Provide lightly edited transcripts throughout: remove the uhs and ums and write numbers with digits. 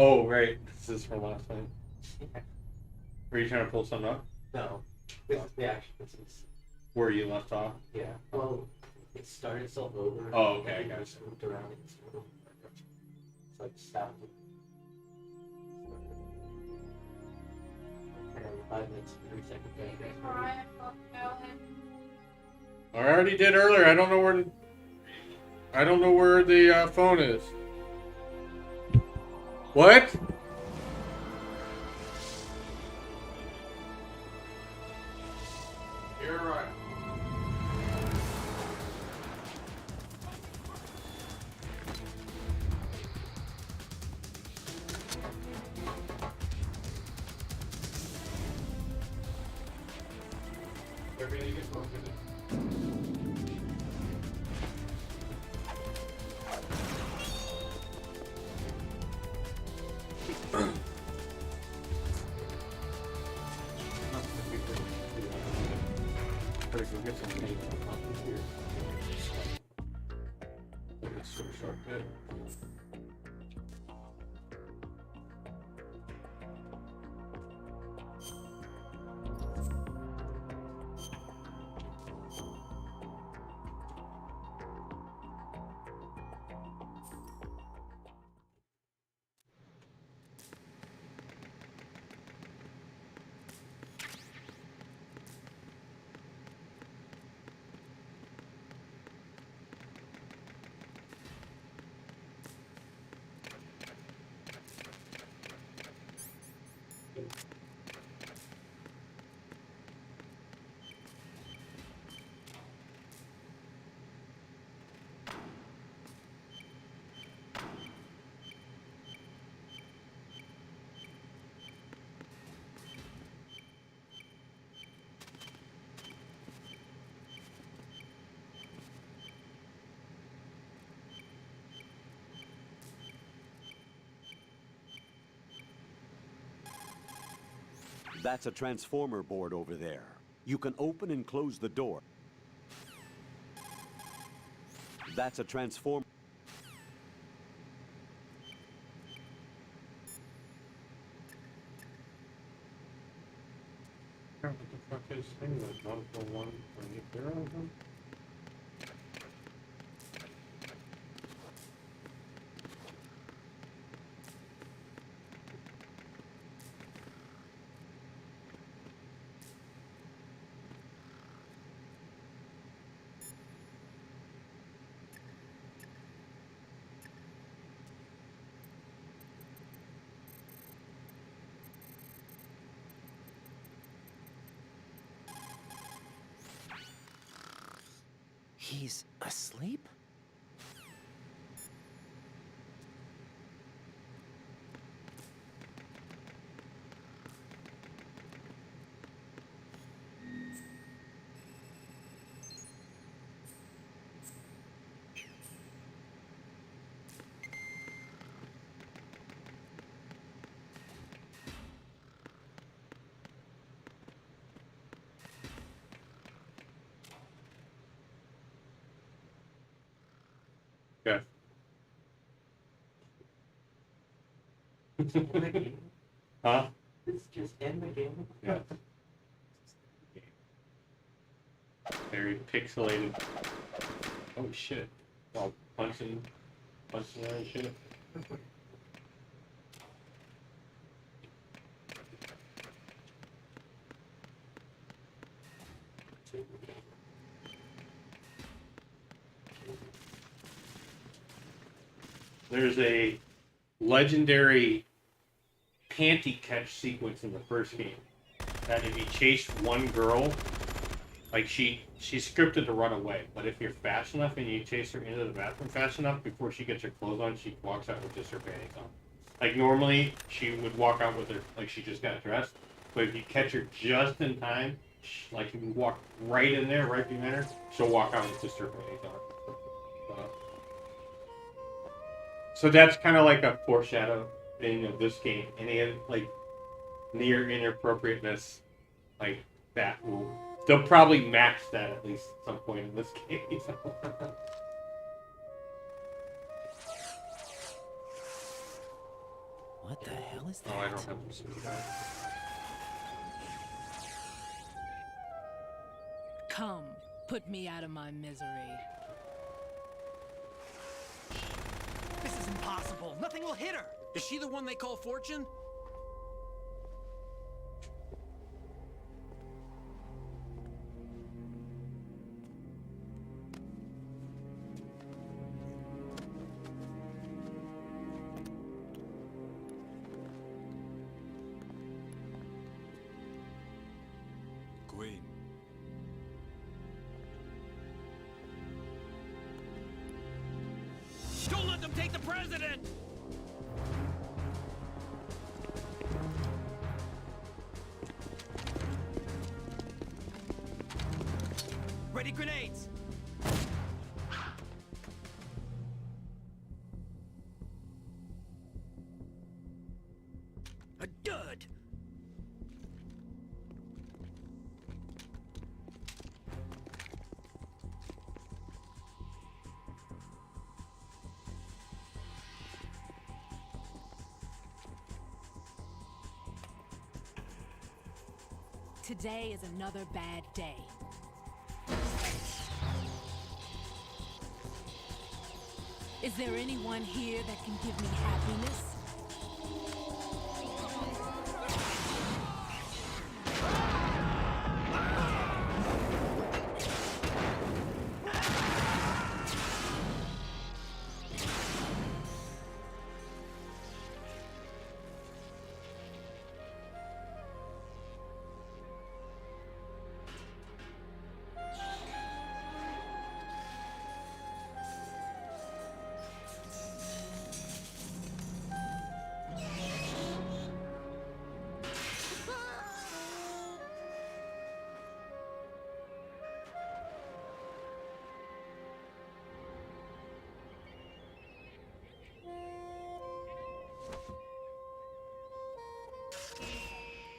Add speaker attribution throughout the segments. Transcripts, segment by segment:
Speaker 1: Oh, right. This is from last time.
Speaker 2: Yeah.
Speaker 1: Were you trying to pull something up?
Speaker 2: No. This is the action. This is,
Speaker 1: Where you left off?
Speaker 2: yeah. Well, it started itself over.
Speaker 1: Oh, okay, I
Speaker 2: and
Speaker 1: got
Speaker 2: just moved around and so I just stopped it. And 5 minutes, 3 seconds.
Speaker 1: I already did earlier. I don't know where the phone is. What? You're right. Everything is broken. Better go get some paint on here. It's so sharp bit.
Speaker 3: That's a transformer board over there. You can open and close the door. That's a transformer.
Speaker 1: What the fuck is this thing? Like 141.80?
Speaker 4: He's asleep?
Speaker 1: Okay.
Speaker 2: In the game?
Speaker 1: Huh?
Speaker 2: It's just in the game?
Speaker 1: Yeah. Very pixelated. Oh shit. All punching there and shit. There's a legendary panty catch sequence in the first game. That if you chase one girl, like she's scripted to run away, but if you're fast enough and you chase her into the bathroom fast enough, before she gets her clothes on, she walks out with just her panties on. Like normally, she would walk out with her, like she just got dressed, but if you catch her just in time, like you can walk right in there, right behind her, she'll walk out with just her panties on. So that's kind of like a foreshadow thing of this game. Any like near inappropriateness, like that will they'll probably match that at least at some point in this game.
Speaker 4: What What the hell is that?
Speaker 1: Oh, I don't have to see that.
Speaker 5: Come, put me out of my misery.
Speaker 4: This is impossible. Nothing will hit her.
Speaker 6: Is she the one they call Fortune?
Speaker 3: Queen.
Speaker 6: Don't let them take the president!
Speaker 4: Ready grenades!
Speaker 6: A dud!
Speaker 5: Today is another bad day. Is there anyone here that can give me happiness?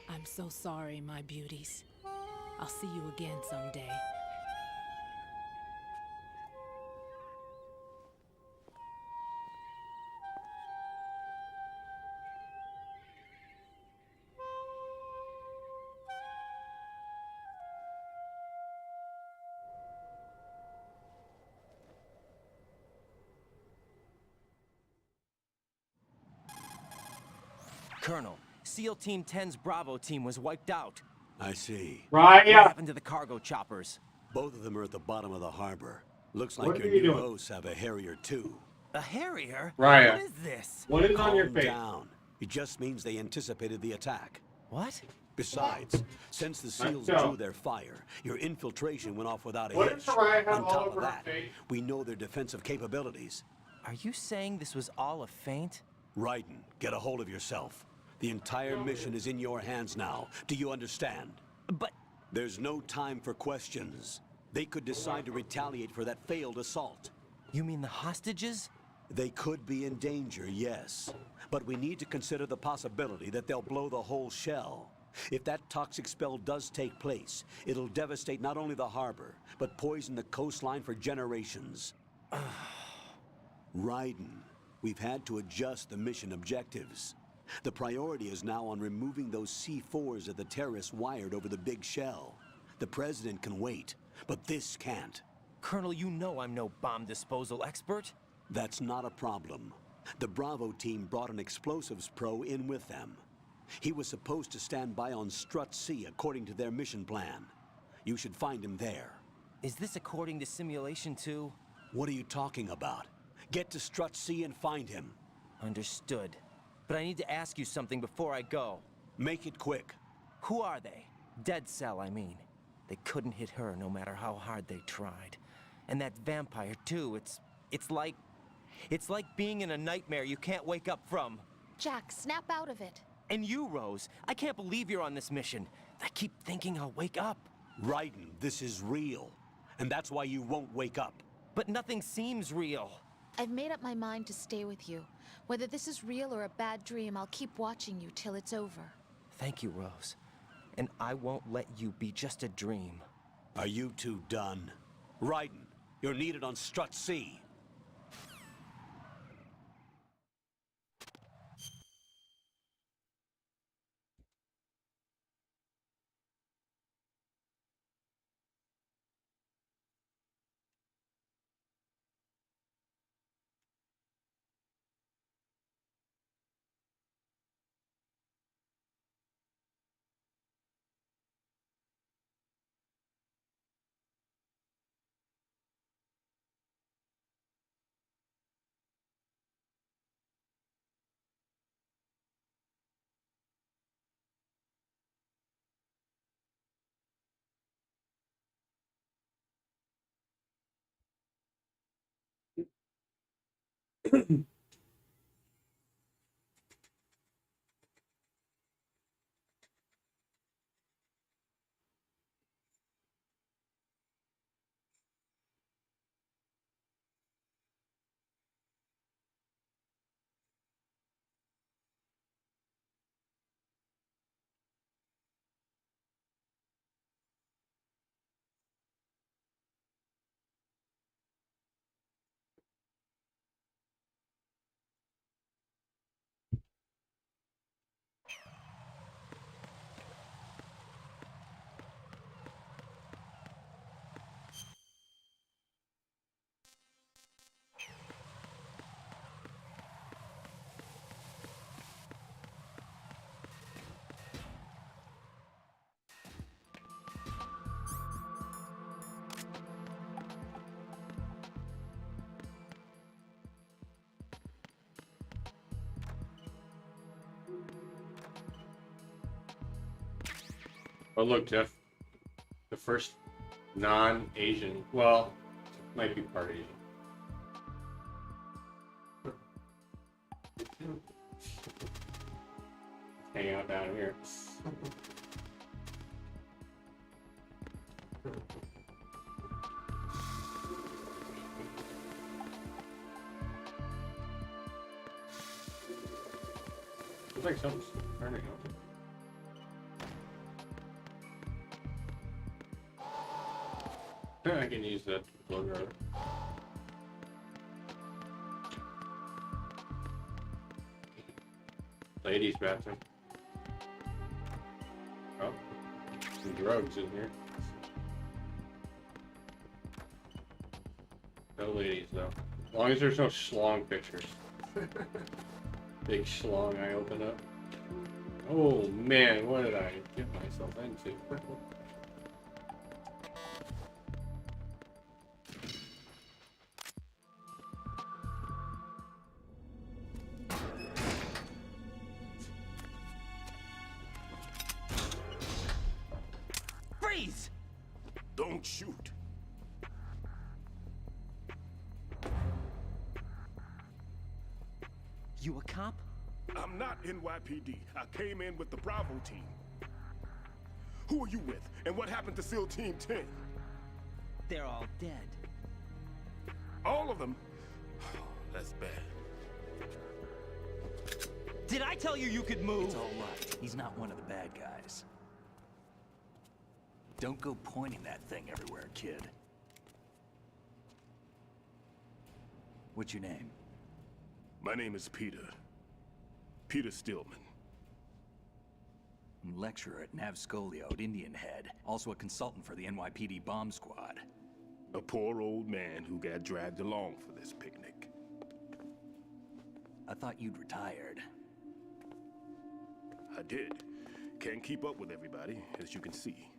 Speaker 5: I'm so sorry, my beauties. I'll see you again someday.
Speaker 4: Colonel, SEAL Team 10's Bravo team was wiped out.
Speaker 3: I see.
Speaker 4: What
Speaker 1: Raya!
Speaker 4: happened to the cargo choppers?
Speaker 3: Both of them are at the bottom of the harbor. Looks
Speaker 1: What
Speaker 3: like
Speaker 1: are
Speaker 3: your
Speaker 1: you
Speaker 3: new
Speaker 1: doing?
Speaker 3: hosts have a Harrier too.
Speaker 4: A Harrier?
Speaker 1: Raya.
Speaker 4: What is this?
Speaker 1: What is on your
Speaker 3: Calm
Speaker 1: face?
Speaker 3: down. It just means they anticipated the attack.
Speaker 4: What?
Speaker 3: Besides, since the SEALs
Speaker 1: so.
Speaker 3: drew their fire, your infiltration went off without a
Speaker 1: What
Speaker 3: hitch.
Speaker 1: does Raya have
Speaker 3: On
Speaker 1: all
Speaker 3: top
Speaker 1: over
Speaker 3: of
Speaker 1: her
Speaker 3: that,
Speaker 1: face?
Speaker 3: we know their defensive capabilities.
Speaker 4: Are you saying this was all a feint?
Speaker 3: Raiden, get a hold of yourself. The entire mission is in your hands now. Do you understand?
Speaker 4: But
Speaker 3: There's no time for questions. They could decide to retaliate for that failed assault.
Speaker 4: you mean the hostages?
Speaker 3: They could be in danger, yes. But we need to consider the possibility that they'll blow the whole shell. If that toxic spell does take place, it'll devastate not only the harbor, but poison the coastline for generations. Raiden, we've had to adjust the mission objectives. The priority is now on removing those C4s that the terrorists wired over the big shell. The president can wait, but this can't.
Speaker 4: Colonel, you know I'm no bomb disposal expert.
Speaker 3: That's not a problem. The Bravo team brought an explosives pro in with them. He was supposed to stand by on Strut C according to their mission plan. You should find him there.
Speaker 4: Is this according to Simulation 2?
Speaker 3: What are you talking about? Get to Strut C and find him.
Speaker 4: Understood. But I need to ask you something before I go.
Speaker 3: Make it quick.
Speaker 4: Who are they? Dead Cell, I mean. They couldn't hit her no matter how hard they tried. And that vampire, too, it's like being in a nightmare you can't wake up from.
Speaker 7: Jack, snap out of it.
Speaker 4: And you, Rose, I can't believe you're on this mission. I keep thinking I'll wake up.
Speaker 3: Raiden, this is real. And that's why you won't wake up.
Speaker 4: But nothing seems real.
Speaker 7: I've made up my mind to stay with you. Whether this is real or a bad dream, I'll keep watching you till it's over.
Speaker 4: Thank you, Rose. And I won't let you be just a dream.
Speaker 3: Are you two done? Raiden, you're needed on Strut C.
Speaker 1: Oh, look, Jeff. The first non-Asian. Well, might be part Asian. Hang out down here. Looks like something's turning on. I can use that logo. Ladies' bathroom. Oh, some drugs in here. No ladies though. As long as there's no schlong pictures. Big schlong I open up. Oh man, what did I get myself into?
Speaker 4: Freeze!
Speaker 8: Don't shoot.
Speaker 4: You a cop?
Speaker 8: I'm not NYPD. I came in with the Bravo team. Who are you with? And what happened to SEAL Team 10?
Speaker 4: They're all dead.
Speaker 8: All of them? That's bad.
Speaker 4: Did I tell you you could move?
Speaker 9: It's all right. He's not one of the bad guys. Don't go pointing that thing everywhere, kid. What's your name?
Speaker 8: My name is Peter. Peter Stillman.
Speaker 9: Lecturer at Navscolio at Indian Head. Also a consultant for the NYPD bomb squad.
Speaker 8: A poor old man who got dragged along for this picnic.
Speaker 9: I thought you'd retired.
Speaker 8: I did. Can't keep up with everybody, as you can see.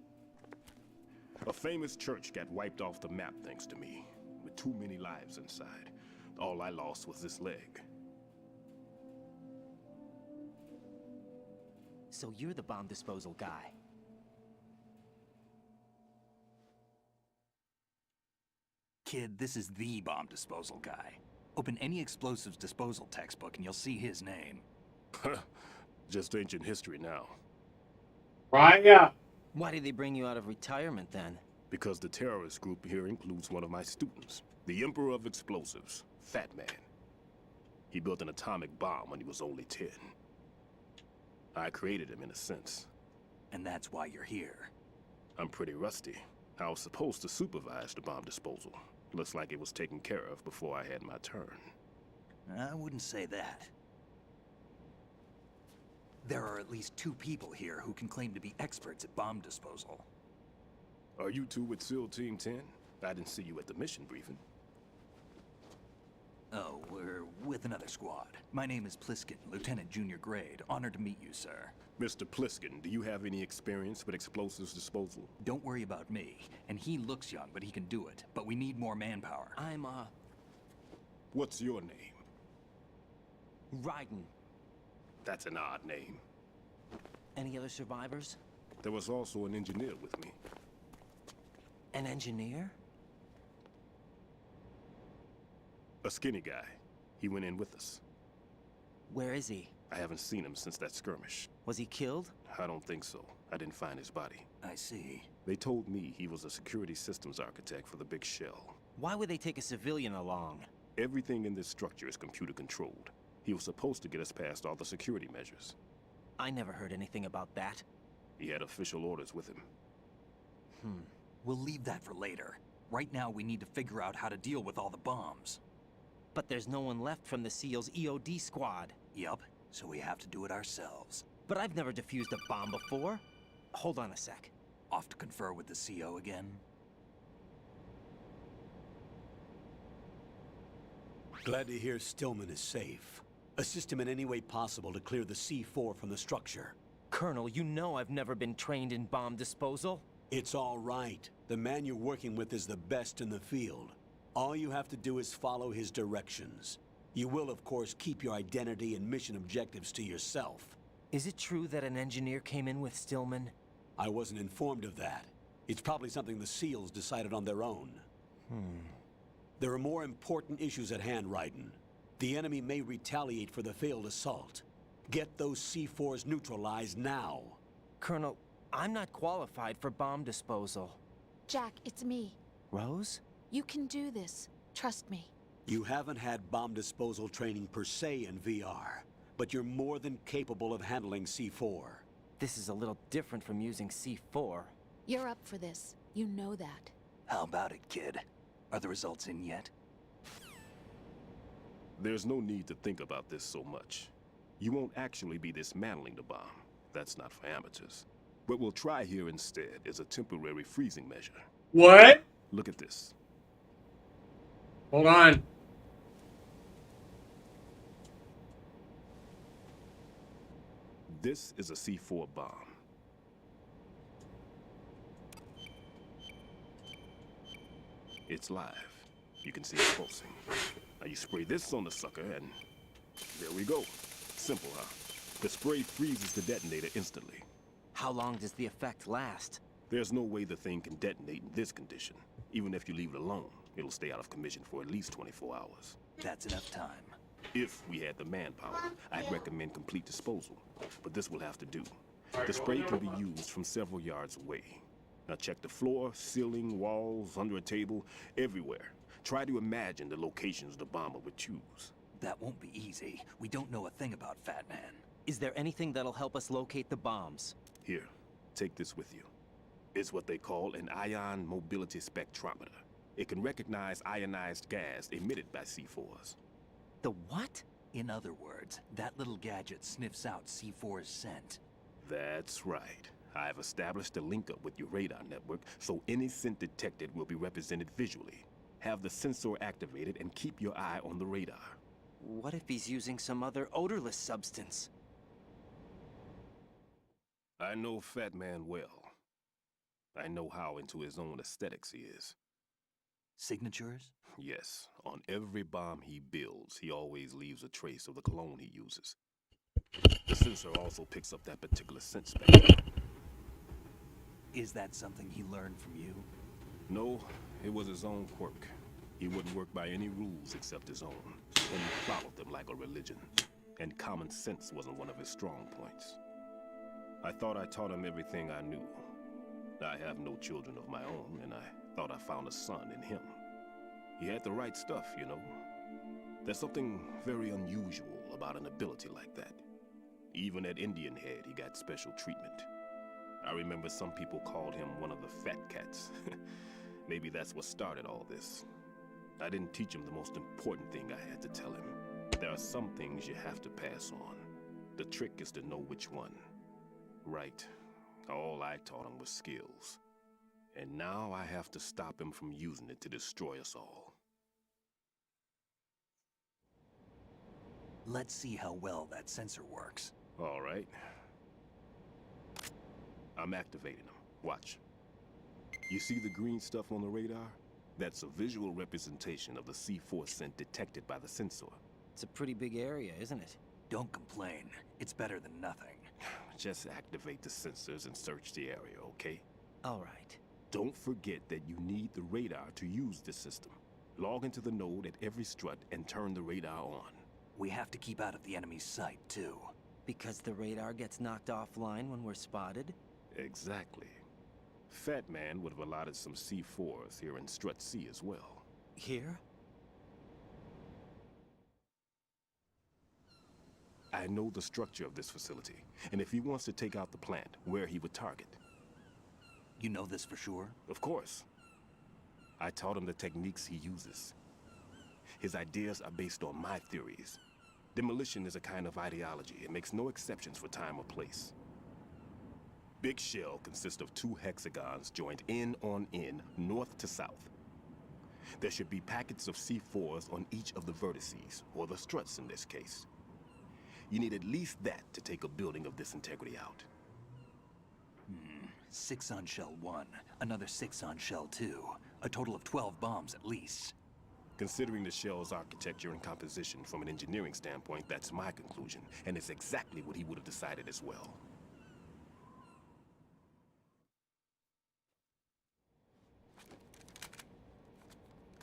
Speaker 8: A famous church got wiped off the map thanks to me, with too many lives inside. All I lost was this leg.
Speaker 4: So you're the bomb disposal guy.
Speaker 9: Kid, this is the bomb disposal guy. Open any explosives disposal textbook and you'll see his name.
Speaker 8: Just ancient history now.
Speaker 1: Raya!
Speaker 4: Why did they bring you out of retirement then?
Speaker 8: Because the terrorist group here includes one of my students, the Emperor of Explosives, Fat Man. He built an atomic bomb when he was only 10. I created him in a sense.
Speaker 9: And that's why you're here.
Speaker 8: I'm pretty rusty. I was supposed to supervise the bomb disposal. Looks like it was taken care of before I had my turn.
Speaker 9: I wouldn't say that. There are at least 2 people here who can claim to be experts at bomb disposal.
Speaker 8: Are you two with SEAL Team 10? I didn't see you at the mission briefing.
Speaker 9: Oh, we're with another squad. My name is Pliskin, Lieutenant Junior Grade. Honored to meet you, sir.
Speaker 8: Mr. Pliskin, do you have any experience with explosives disposal?
Speaker 9: Don't worry about me. And he looks young, but he can do it. But we need more manpower.
Speaker 4: I'm,
Speaker 8: What's your name?
Speaker 4: Raiden.
Speaker 8: That's an odd name.
Speaker 4: Any other survivors?
Speaker 8: There was also an engineer with me.
Speaker 4: An engineer?
Speaker 8: A skinny guy. He went in with us.
Speaker 4: Where is he?
Speaker 8: I haven't seen him since that skirmish.
Speaker 4: Was he killed?
Speaker 8: I don't think so. I didn't find his body.
Speaker 9: I see.
Speaker 8: They told me he was a security systems architect for the big shell.
Speaker 4: Why would they take a civilian along?
Speaker 8: Everything in this structure is computer controlled. He was supposed to get us past all the security measures.
Speaker 4: I never heard anything about that.
Speaker 8: He had official orders with him.
Speaker 9: We'll leave that for later. Right now, we need to figure out how to deal with all the bombs.
Speaker 4: But there's no one left from the SEAL's EOD squad.
Speaker 9: Yup, so we have to do it ourselves.
Speaker 4: But I've never defused a bomb before. Hold on a sec.
Speaker 9: Off to confer with the CO again?
Speaker 3: Glad to hear Stillman is safe. Assist him in any way possible to clear the C4 from the structure.
Speaker 4: Colonel, you know I've never been trained in bomb disposal.
Speaker 3: It's all right. The man you're working with is the best in the field. All you have to do is follow his directions. You will, of course, keep your identity and mission objectives to yourself.
Speaker 4: Is it true that an engineer came in with Stillman?
Speaker 3: I wasn't informed of that. It's probably something the SEALs decided on their own. There are more important issues at hand, Raiden. The enemy may retaliate for the failed assault. Get those C4s neutralized now.
Speaker 4: Colonel, I'm not qualified for bomb disposal.
Speaker 7: Jack, it's me.
Speaker 4: Rose?
Speaker 7: You can do this. Trust me.
Speaker 3: You haven't had bomb disposal training per se in VR, but you're more than capable of handling C4.
Speaker 4: This is a little different from using C4.
Speaker 7: You're up for this. You know that.
Speaker 9: How about it, kid? Are the results in yet?
Speaker 8: There's no need to think about this so much. You won't actually be dismantling the bomb. That's not for amateurs. What we'll try here instead is a temporary freezing measure.
Speaker 1: What?
Speaker 8: Look at this.
Speaker 1: Hold on.
Speaker 8: This is a C4 bomb. It's live. You can see it pulsing. Now you spray this on the sucker and there we go. Simple, huh? The spray freezes the detonator instantly.
Speaker 4: How long does the effect last?
Speaker 8: There's no way the thing can detonate in this condition. Even if you leave it alone, it'll stay out of commission for at least 24 hours.
Speaker 9: That's enough time.
Speaker 8: If we had the manpower, I'd recommend complete disposal. But this will have to do. The spray can be used from several yards away. Now check the floor, ceiling, walls, under a table, everywhere. Try to imagine the locations the bomber would choose.
Speaker 9: That won't be easy. We don't know a thing about Fat Man.
Speaker 4: Is there anything that'll help us locate the bombs?
Speaker 8: Here, take this with you. It's what they call an ion mobility spectrometer. It can recognize ionized gas emitted by C4s.
Speaker 4: The what?
Speaker 9: In other words, that little gadget sniffs out C4's scent.
Speaker 8: That's right. I've established a link up with your radar network, so any scent detected will be represented visually. Have the sensor activated and keep your eye on the radar.
Speaker 4: What if he's using some other odorless substance?
Speaker 8: I know Fat Man well. I know how into his own aesthetics he is.
Speaker 9: Signatures?
Speaker 8: Yes, on every bomb he builds, he always leaves a trace of the cologne he uses. The sensor also picks up that particular scent spectrum.
Speaker 9: Is that something he learned from you?
Speaker 8: No, it was his own quirk. He wouldn't work by any rules except his own, and he followed them like a religion. And common sense wasn't one of his strong points. I thought I taught him everything I knew. I have no children of my own, and I thought I found a son in him. He had the right stuff, you know. There's something very unusual about an ability like that. Even at Indian Head, he got special treatment. I remember some people called him one of the fat cats. Maybe that's what started all this. I didn't teach him the most important thing I had to tell him. There are some things you have to pass on. The trick is to know which one. Right. All I taught him was skills. And now I have to stop him from using it to destroy us all.
Speaker 9: Let's see how well that sensor works.
Speaker 8: All right. I'm activating them. Watch. You see the green stuff on the radar? That's a visual representation of the C4 scent detected by the sensor.
Speaker 4: It's a pretty big area, isn't it?
Speaker 9: Don't complain. It's better than nothing.
Speaker 8: Just activate the sensors and search the area, okay?
Speaker 4: All right.
Speaker 8: Don't forget that you need the radar to use this system. Log into the node at every strut and turn the radar on.
Speaker 9: We have to keep out of the enemy's sight, too.
Speaker 4: Because the radar gets knocked offline when we're spotted?
Speaker 8: Exactly. Fat Man would have allotted some C4s here in Strut C as well.
Speaker 4: Here?
Speaker 8: I know the structure of this facility, and if he wants to take out the plant, where he would target.
Speaker 9: You know this for sure?
Speaker 8: Of course. I taught him the techniques he uses. His ideas are based on my theories. Demolition is a kind of ideology. It makes no exceptions for time or place. Big Shell consists of 2 hexagons joined end on end, north to south. There should be packets of C4s on each of the vertices, or the struts in this case. You need at least that to take a building of this integrity out.
Speaker 9: 6 on Shell 1, another 6 on Shell 2. A total of 12 bombs at least.
Speaker 8: Considering the shell's architecture and composition from an engineering standpoint, that's my conclusion, and it's exactly what he would have decided as well.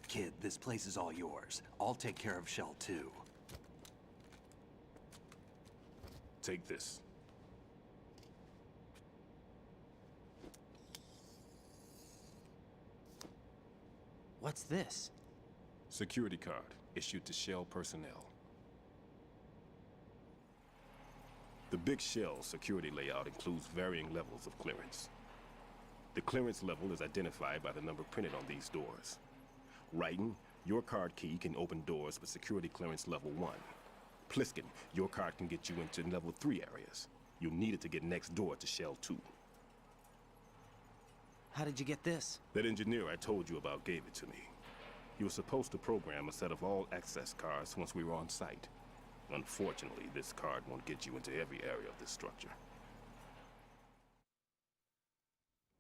Speaker 9: Kid, this place is all yours. I'll take care of Shell 2.
Speaker 8: Take this.
Speaker 4: What's this?
Speaker 8: Security card, issued to Shell personnel. The Big Shell security layout includes varying levels of clearance. The clearance level is identified by the number printed on these doors. Raiden, your card key can open doors with security clearance level 1. Pliskin, your card can get you into level 3 areas. You'll need it to get next door to Shell 2.
Speaker 4: How did you get this?
Speaker 8: That engineer I told you about gave it to me. He was supposed to program a set of all-access cards once we were on site. Unfortunately, this card won't get you into every area of this structure.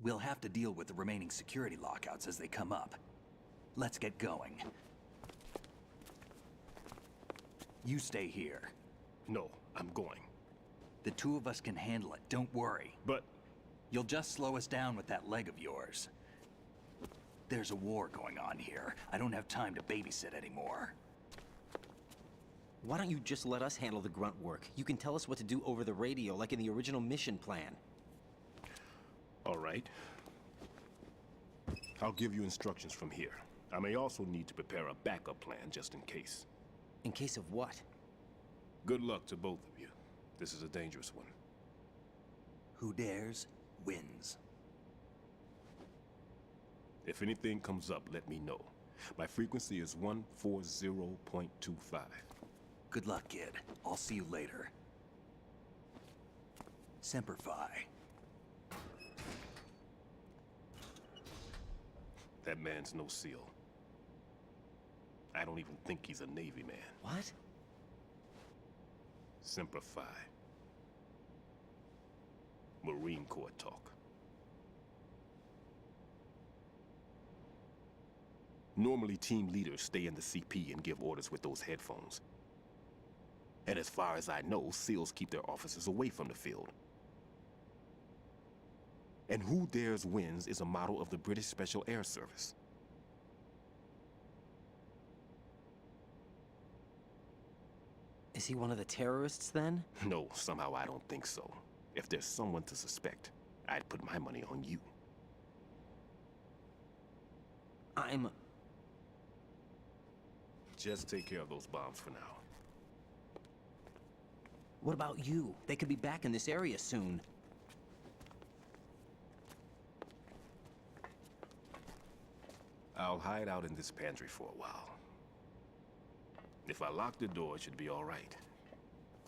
Speaker 9: We'll have to deal with the remaining security lockouts as they come up. Let's get going. You stay here.
Speaker 8: No, I'm going.
Speaker 9: The 2 of us can handle it, don't worry.
Speaker 8: But
Speaker 9: You'll just slow us down with that leg of yours. There's a war going on here. I don't have time to babysit anymore.
Speaker 4: Why don't you just let us handle the grunt work? You can tell us what to do over the radio, like in the original mission plan.
Speaker 8: all right. I'll give you instructions from here. I may also need to prepare a backup plan just in case.
Speaker 4: In case of what?
Speaker 8: Good luck to both of you. This is a dangerous one.
Speaker 9: Who dares, wins.
Speaker 8: If anything comes up, let me know. My frequency is 140.25.
Speaker 9: Good luck, kid. I'll see you later. Semper Fi.
Speaker 8: That man's no SEAL. I don't even think he's a Navy man.
Speaker 4: What?
Speaker 8: Semper Fi. Marine Corps talk. Normally, team leaders stay in the CP and give orders with those headphones. And as far as I know, SEALs keep their officers away from the field. And Who Dares Wins is a model of the British Special Air Service.
Speaker 4: Is he one of the terrorists, then?
Speaker 8: No, somehow I don't think so. If there's someone to suspect, I'd put my money on you.
Speaker 4: I'm...
Speaker 8: Just take care of those bombs for now.
Speaker 4: What about you? They could be back in this area soon.
Speaker 8: I'll hide out in this pantry for a while. If I lock the door, it should be all right.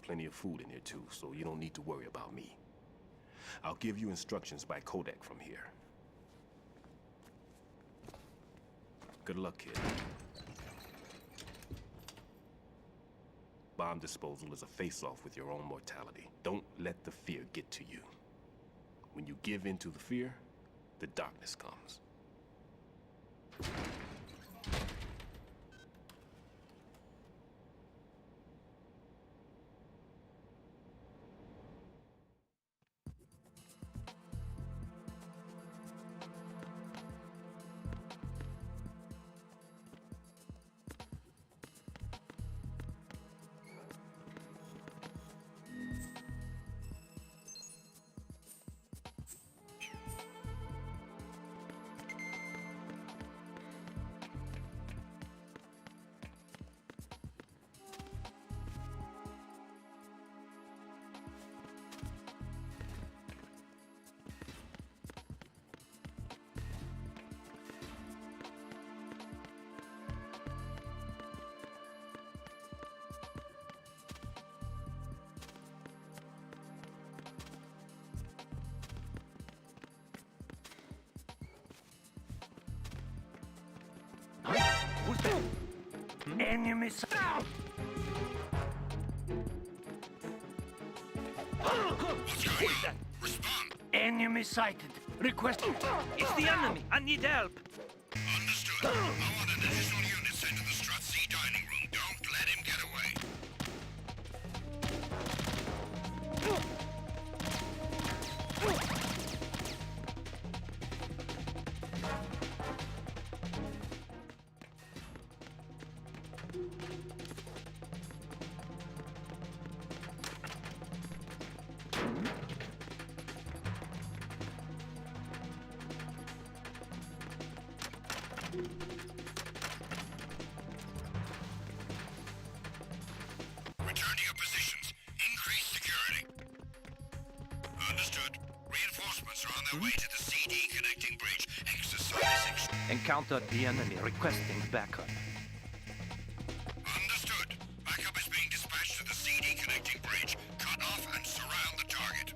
Speaker 8: Plenty of food in here too, so you don't need to worry about me. I'll give you instructions by codec from here. Good luck, kid. Bomb disposal is a face-off with your own mortality. Don't let the fear get to you. When you give in to the fear, the darkness comes.
Speaker 10: Enemy sighted. What's that? Respond. Enemy sighted. Request. It's the enemy. I need help. Understood. I want an additional unit sent to the Strut C dining room. Don't let him get away. Return to your positions. Increase security. Understood. Reinforcements are on their way to the CD connecting bridge. Exercise.
Speaker 6: Encountered the enemy requesting backup.
Speaker 10: Understood. Backup is being dispatched to the CD connecting bridge. Cut off and surround the target.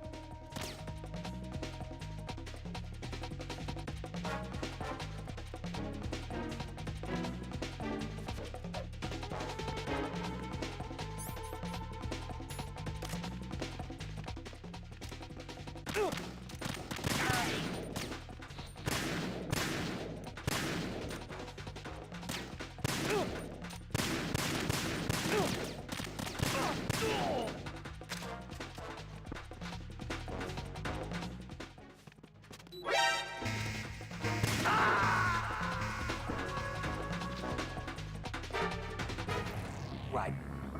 Speaker 9: Right.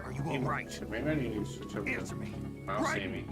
Speaker 9: Are you all right?
Speaker 1: Maybe I need to switch over
Speaker 9: Answer
Speaker 1: to
Speaker 9: me.
Speaker 1: Mouse
Speaker 9: Right.
Speaker 1: Amy.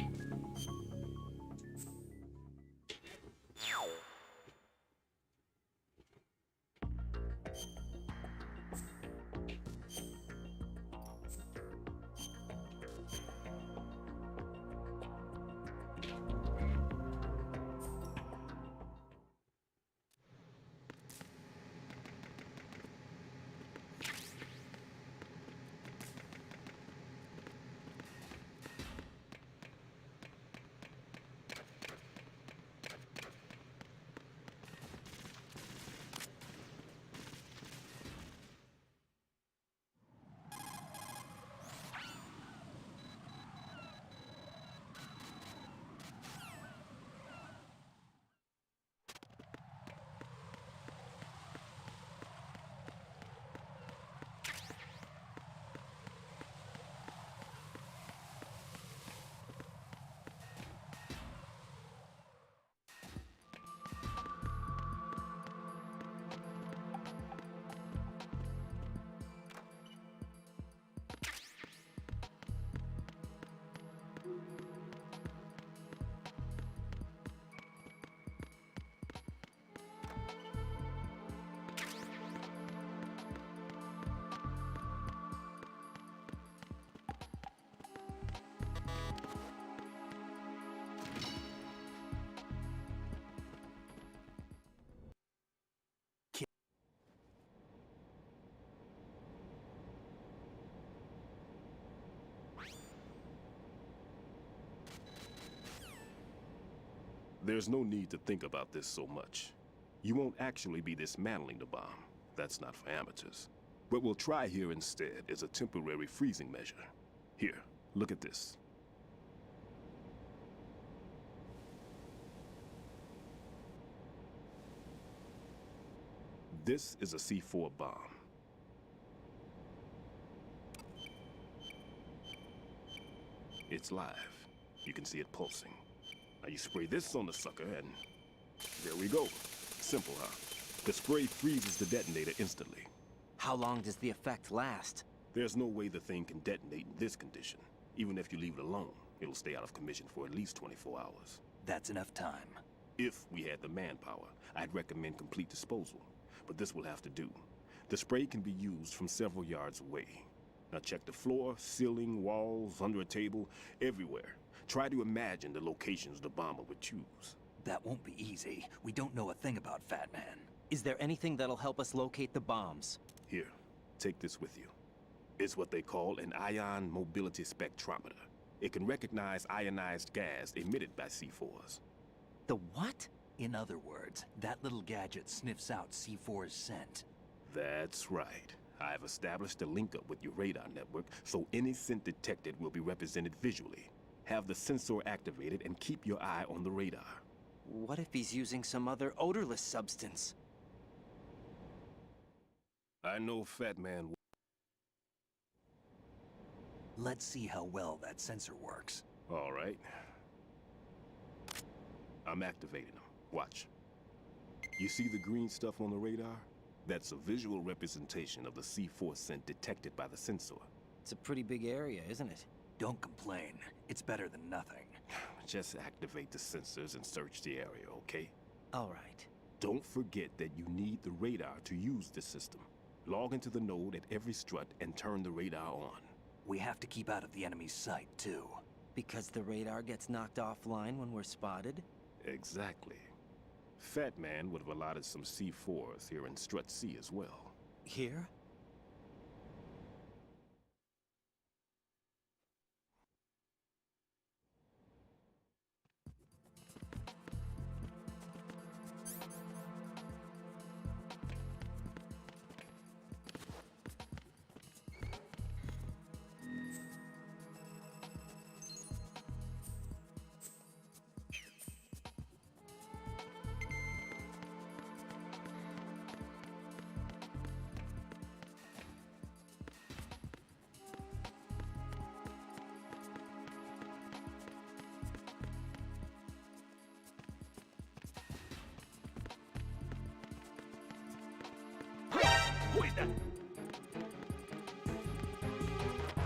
Speaker 8: There's no need to think about this so much. You won't actually be dismantling the bomb. That's not for amateurs. What we'll try here instead is a temporary freezing measure. Here, look at this. This is a C4 bomb. It's live. You can see it pulsing. Now you spray this on the sucker and there we go. Simple, huh? The spray freezes the detonator instantly.
Speaker 4: How long does the effect last?
Speaker 8: There's no way the thing can detonate in this condition. Even if you leave it alone, it'll stay out of commission for at least 24 hours.
Speaker 9: That's enough time.
Speaker 8: If we had the manpower, I'd recommend complete disposal. But this will have to do. The spray can be used from several yards away. Now check the floor, ceiling, walls, under a table, everywhere. Try to imagine the locations the bomber would choose.
Speaker 9: That won't be easy. We don't know a thing about Fat Man.
Speaker 4: Is there anything that'll help us locate the bombs?
Speaker 8: Here, take this with you. It's what they call an ion mobility spectrometer. It can recognize ionized gas emitted by C4s.
Speaker 4: The what?
Speaker 9: In other words, that little gadget sniffs out C4's scent.
Speaker 8: That's right. I've established a link up with your radar network, so any scent detected will be represented visually. Have the sensor activated and keep your eye on the radar.
Speaker 4: What if he's using some other odorless substance?
Speaker 8: I know Fat Man.
Speaker 9: Let's see how well that sensor works.
Speaker 8: All right. I'm activating them. Watch. You see the green stuff on the radar? That's a visual representation of the C4 scent detected by the sensor.
Speaker 4: It's a pretty big area, isn't it?
Speaker 9: Don't complain. It's better than nothing.
Speaker 8: Just activate the sensors and search the area, okay?
Speaker 4: All right.
Speaker 8: Don't forget that you need the radar to use the system. Log into the node at every strut and turn the radar on.
Speaker 9: We have to keep out of the enemy's sight, too.
Speaker 4: Because the radar gets knocked offline when we're spotted?
Speaker 8: Exactly. Fat Man would have allotted some C4s here in Strut C as well.
Speaker 4: Here?
Speaker 10: Who is that?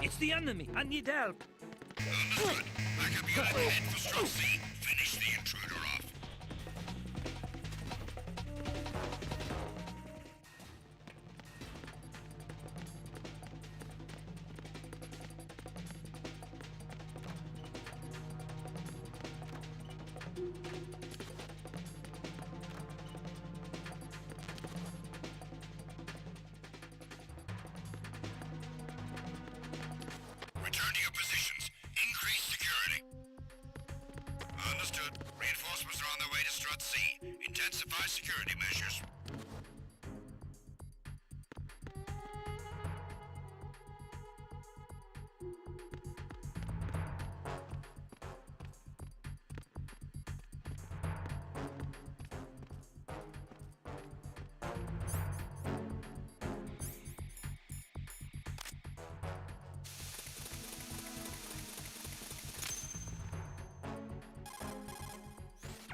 Speaker 10: It's the enemy. I need help.
Speaker 11: Understood. Backup unit head for Strut C. Finish the intruder off. Return to your positions. Increase security. Understood. Reinforcements are on their way to Strut C. Intensify security measures.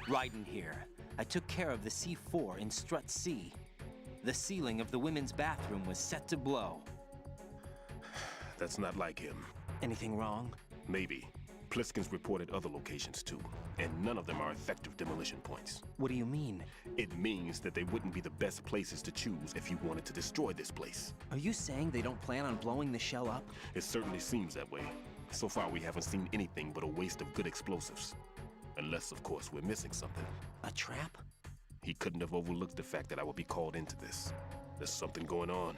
Speaker 4: Raiden here. I took care of the C4 in Strut C. The ceiling of the women's bathroom was set to blow.
Speaker 8: That's not like him.
Speaker 4: Anything wrong?
Speaker 8: Maybe. Pliskin's reported other locations too, and none of them are effective demolition points.
Speaker 4: What do you mean?
Speaker 8: It means that they wouldn't be the best places to choose if you wanted to destroy this place.
Speaker 4: Are you saying they don't plan on blowing the shell up?
Speaker 8: It certainly seems that way. So far, we haven't seen anything but a waste of good explosives. Unless, of course, we're missing something.
Speaker 4: A trap?
Speaker 8: He couldn't have overlooked the fact that I would be called into this. There's something going on.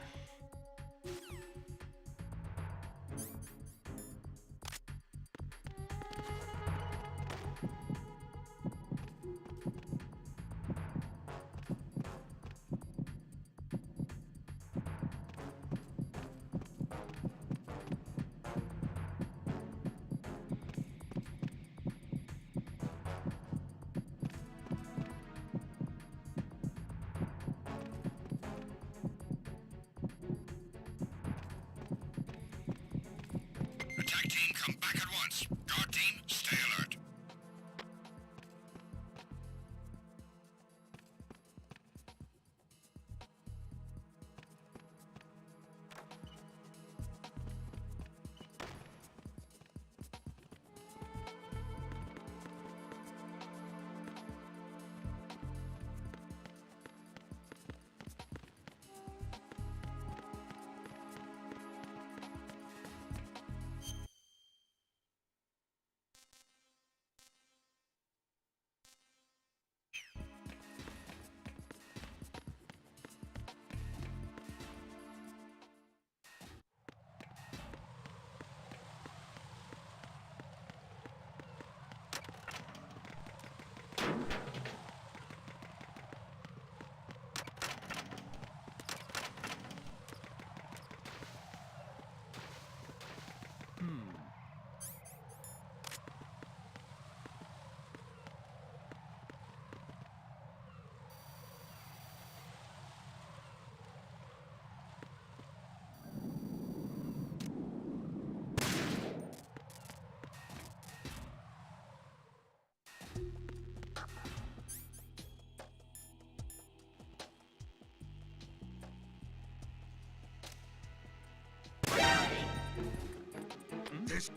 Speaker 11: This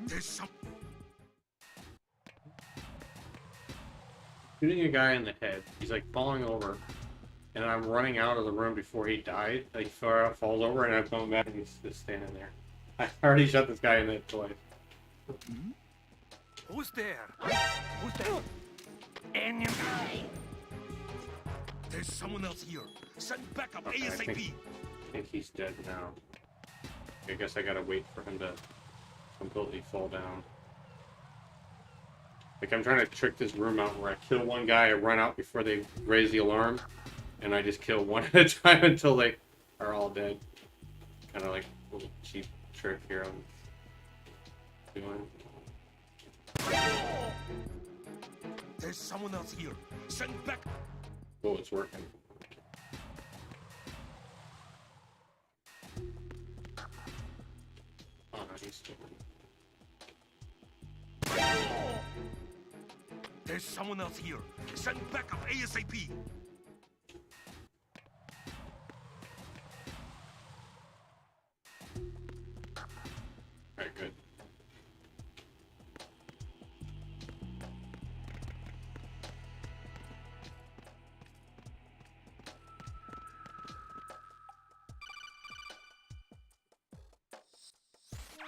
Speaker 11: There's some
Speaker 1: Shooting a guy in the head. He's like falling over, and I'm running out of the room before he died. Like falls over, and I'm coming back, and he's just standing there. I already shot this guy in the head twice.
Speaker 10: Who's there? Who's there? Enemy.
Speaker 11: There's someone else here. Send backup
Speaker 1: Okay, I
Speaker 11: ASAP.
Speaker 1: think he's dead now. I guess I gotta wait for him to completely fall down. Like, I'm trying to trick this room out where I kill one guy, I run out before they raise the alarm, and I just kill one at a time until they are all dead. Kind of like a little cheap trick here I'm doing.
Speaker 11: There's someone else here. Send back.
Speaker 1: Oh, it's working. Oh, no, he's still...
Speaker 11: There's someone else here. Send backup ASAP.
Speaker 1: Alright, good.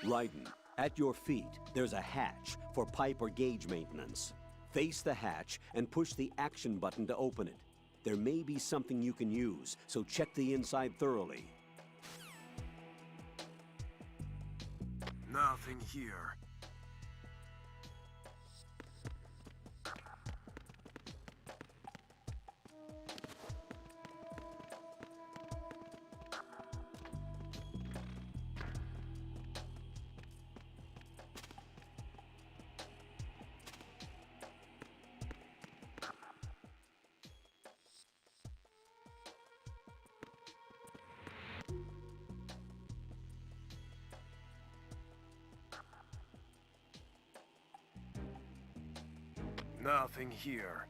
Speaker 3: Raiden, at your feet, there's a hatch for pipe or gauge maintenance. Face the hatch and push the action button to open it. There may be something you can use, so check the inside thoroughly.
Speaker 11: Nothing here. Nothing here.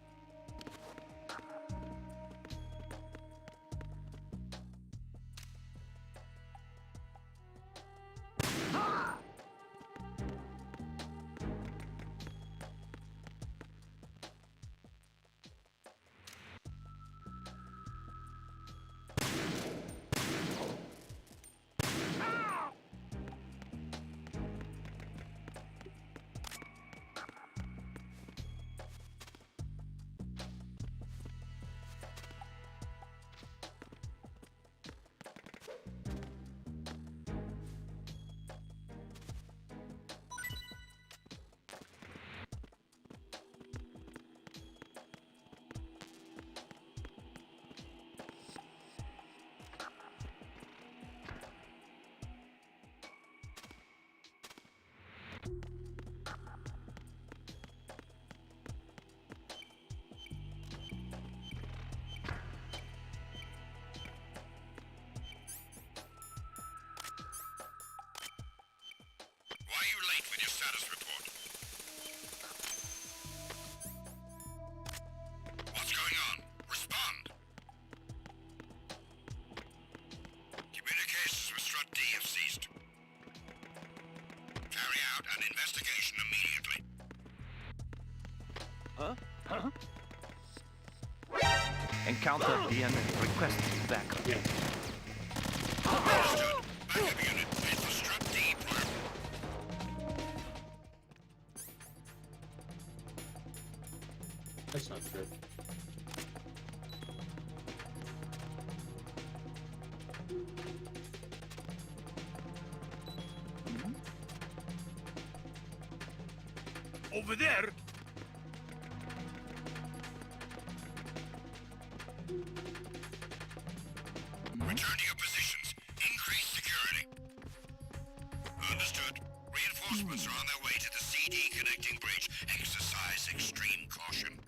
Speaker 11: Why are you late with your status report? What's going on? Respond! Communications with Strut D have ceased. Carry out an investigation immediately.
Speaker 6: Huh? Encounter the enemy. Requesting backup.
Speaker 1: Yeah.
Speaker 11: Understood. Backup unit head for Strut D prior.
Speaker 1: That's not good.
Speaker 11: Over there! Return to your positions. Increase security. Understood. Reinforcements are on their way to the CD connecting bridge. Exercise extreme caution.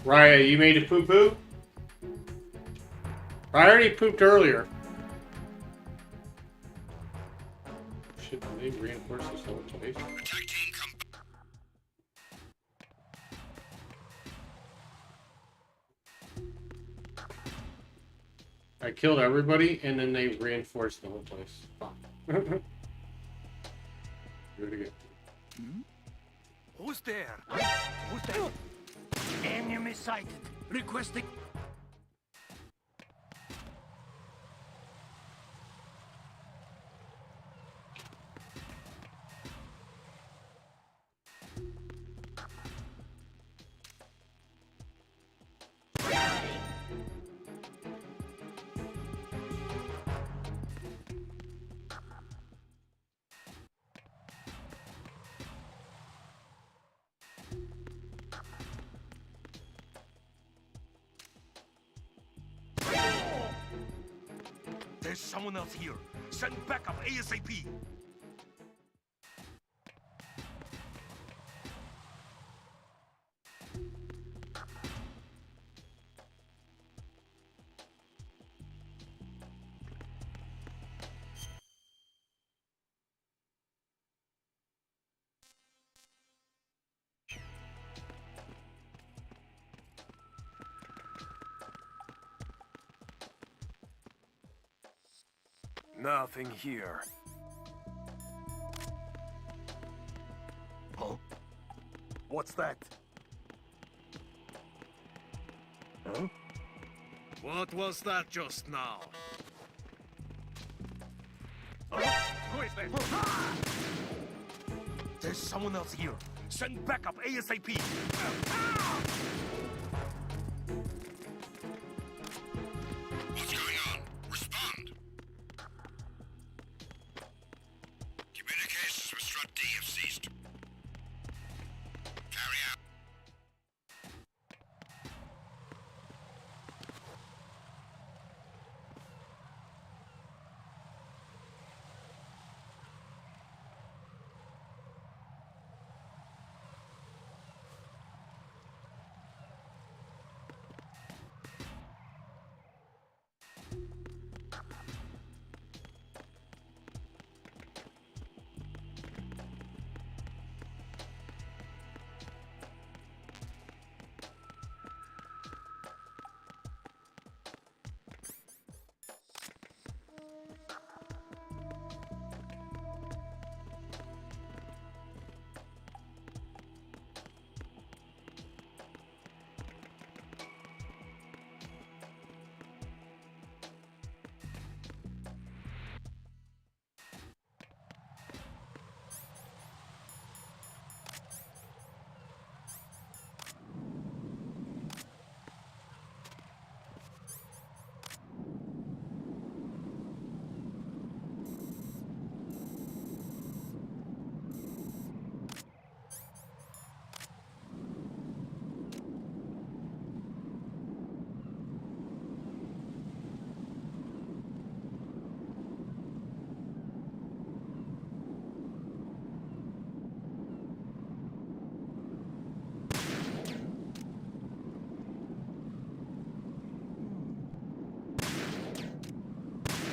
Speaker 1: Raya, you made a poo-poo? I already pooped earlier. Should they reinforce this whole place? I killed everybody, and then they reinforced the whole place. Do it again.
Speaker 10: Who's there? Who's there? Enemy sighted. Requesting. There's someone else here. Send backup ASAP. Nothing here. Huh? What's that? Huh?
Speaker 8: What was that just now?
Speaker 10: Who is that? There's someone else here. Send backup ASAP.
Speaker 11: What's going on? Respond. Communications with Strut D have ceased. Carry out.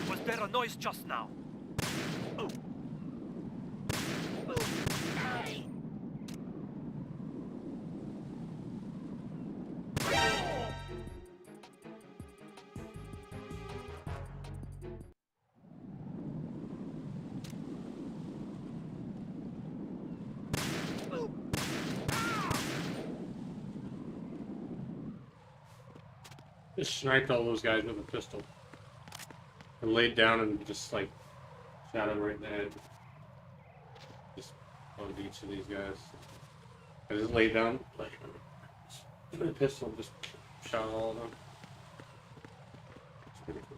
Speaker 10: Was there a noise just now? Oh.
Speaker 1: Just sniped all those guys with a pistol. And laid down and just like shot him right in the head. Just on each of these guys. I just laid down like with a pistol and just shot all of them. It's pretty cool.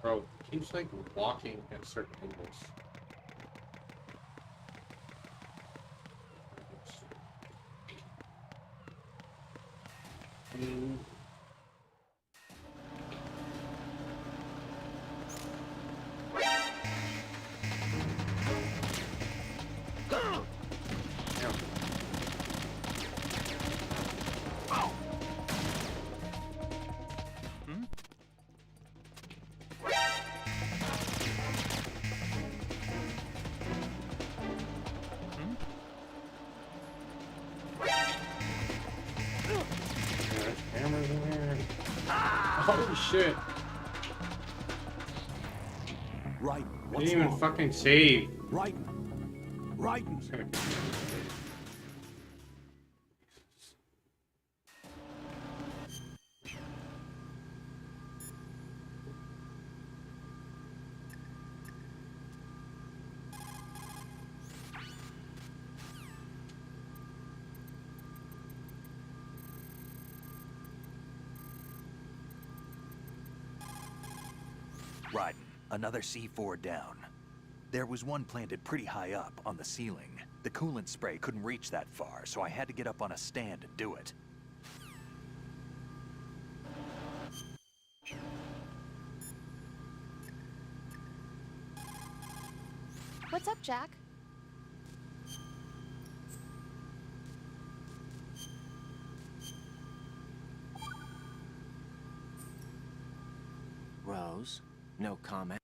Speaker 1: Bro, it keeps like walking at certain angles. Cameras in there. Holy shit.
Speaker 3: Right.
Speaker 1: I
Speaker 3: What's
Speaker 1: didn't even
Speaker 3: wrong?
Speaker 1: fucking save.
Speaker 3: Right. Right.
Speaker 9: Raiden, another C4 down. There was one planted pretty high up on the ceiling. The coolant spray couldn't reach that far, so I had to get up on a stand to do it.
Speaker 7: What's up, Jack?
Speaker 4: Rose, no comment.